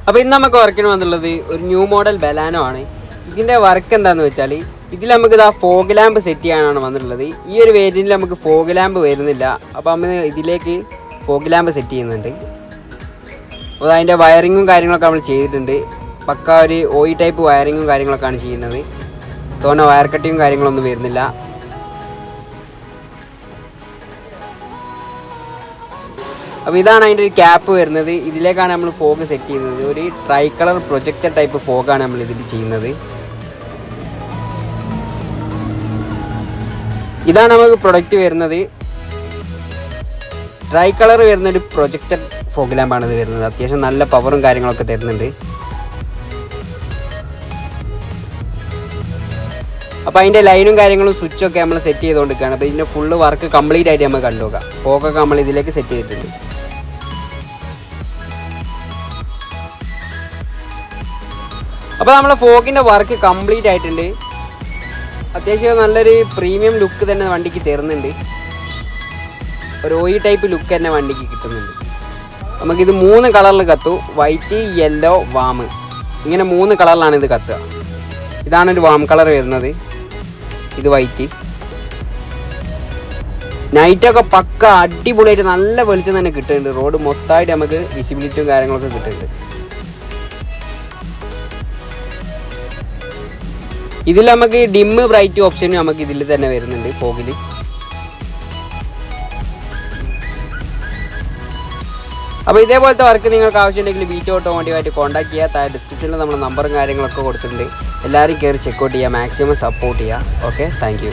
അപ്പോൾ ഇന്ന് നമുക്ക് വർക്കിന് വന്നുള്ളത് ഒരു ന്യൂ മോഡൽ ബലാനോ ആണ്. ഇതിൻ്റെ വർക്ക് എന്താണെന്ന് വെച്ചാൽ ഇതിൽ നമുക്ക് ഇതാ ഫോഗ് ലാമ്പ് സെറ്റ് ചെയ്യാനാണ് വന്നിട്ടുള്ളത്. ഈ ഒരു വേരിയൻറ്റിൽ നമുക്ക് ഫോഗ് ലാമ്പ് വരുന്നില്ല. അപ്പോൾ നമ്മൾ ഇതിലേക്ക് ഫോഗ് ലാമ്പ് സെറ്റ് ചെയ്യുന്നുണ്ട്. അപ്പോൾ അതിൻ്റെ വയറിങ്ങും കാര്യങ്ങളൊക്കെ നമ്മൾ ചെയ്തിട്ടുണ്ട്. പക്ക ഒരു OE ടൈപ്പ് വയറിങ്ങും കാര്യങ്ങളൊക്കെയാണ് ചെയ്യുന്നത്. തോന്നെ വയർ കട്ടിങ്ങും കാര്യങ്ങളൊന്നും വരുന്നില്ല. അപ്പോൾ ഇതാണ് അതിൻ്റെ ഒരു ക്യാപ്പ് വരുന്നത്. ഇതിലേക്കാണ് നമ്മൾ ഫോഗ് സെറ്റ് ചെയ്യുന്നത്. ഒരു ട്രൈ കളർ പ്രൊജക്ടർ ടൈപ്പ് ഫോഗാണ് നമ്മൾ ഇതിൽ ചെയ്യുന്നത്. ഇതാണ് നമുക്ക് പ്രൊഡക്റ്റ് വരുന്നത്. ട്രൈ കളർ വരുന്നൊരു പ്രൊജക്ടർ ഫോഗ് ലാമ്പാണ് ഇത് വരുന്നത്. അത്യാവശ്യം നല്ല പവറും കാര്യങ്ങളൊക്കെ തരുന്നുണ്ട്. അപ്പോൾ അതിൻ്റെ ലൈനും കാര്യങ്ങളും സ്വിച്ചൊക്കെ നമ്മൾ സെറ്റ് ചെയ്തുകൊണ്ടിരിക്കുകയാണ്. അപ്പോൾ ഇതിൻ്റെ ഫുള്ള് വർക്ക് കംപ്ലീറ്റ് ആയിട്ട് നമുക്ക് കണ്ടുപോകാം. ഫോഗൊക്കെ നമ്മൾ ഇതിലേക്ക് സെറ്റ് ചെയ്തിട്ടുണ്ട്. അപ്പോൾ നമ്മളെ ഫോഗിൻ്റെ വർക്ക് കംപ്ലീറ്റ് ആയിട്ടുണ്ട്. അത്യാവശ്യം നല്ലൊരു പ്രീമിയം ലുക്ക് തന്നെ വണ്ടിക്ക് തരുന്നുണ്ട്. ഒരു OE ടൈപ്പ് ലുക്ക് തന്നെ വണ്ടിക്ക് കിട്ടുന്നുണ്ട്. നമുക്കിത് 3 കളറിൽ കത്തും. White, yellow, warm. ഇങ്ങനെ 3 കളറിലാണ് ഇത് കത്തുക. ഇതാണൊരു വാം കളർ വരുന്നത്. ഇത് വൈറ്റ്. നൈറ്റൊക്കെ പക്ക അടിപൊളിയായിട്ട് നല്ല വെളിച്ചം തന്നെ കിട്ടുന്നുണ്ട്. റോഡ് മൊത്തമായിട്ട് നമുക്ക് വിസിബിലിറ്റിയും കാര്യങ്ങളൊക്കെ കിട്ടുന്നുണ്ട്. ഇതിൽ നമുക്ക് ഡിമ്മ് ബ്രൈറ്റ് ഓപ്ഷനും നമുക്ക് ഇതിൽ തന്നെ വരുന്നുണ്ട് ഫോഗിൽ. അപ്പോൾ ഇതേപോലത്തെ വർക്ക് നിങ്ങൾക്ക് ആവശ്യമുണ്ടെങ്കിൽ ബീറ്റ് ഓട്ടോമോട്ടീവായിട്ട് കോൺടാക്ട് ചെയ്യുക. താഴെ ഡിസ്ക്രിപ്ഷനിൽ നമ്മൾ നമ്പറും കാര്യങ്ങളൊക്കെ കൊടുത്തിട്ടുണ്ട്. എല്ലാവരും കയറി ചെക്കൗട്ട് ചെയ്യുക, മാക്സിമം സപ്പോർട്ട് ചെയ്യുക. Okay, thank you.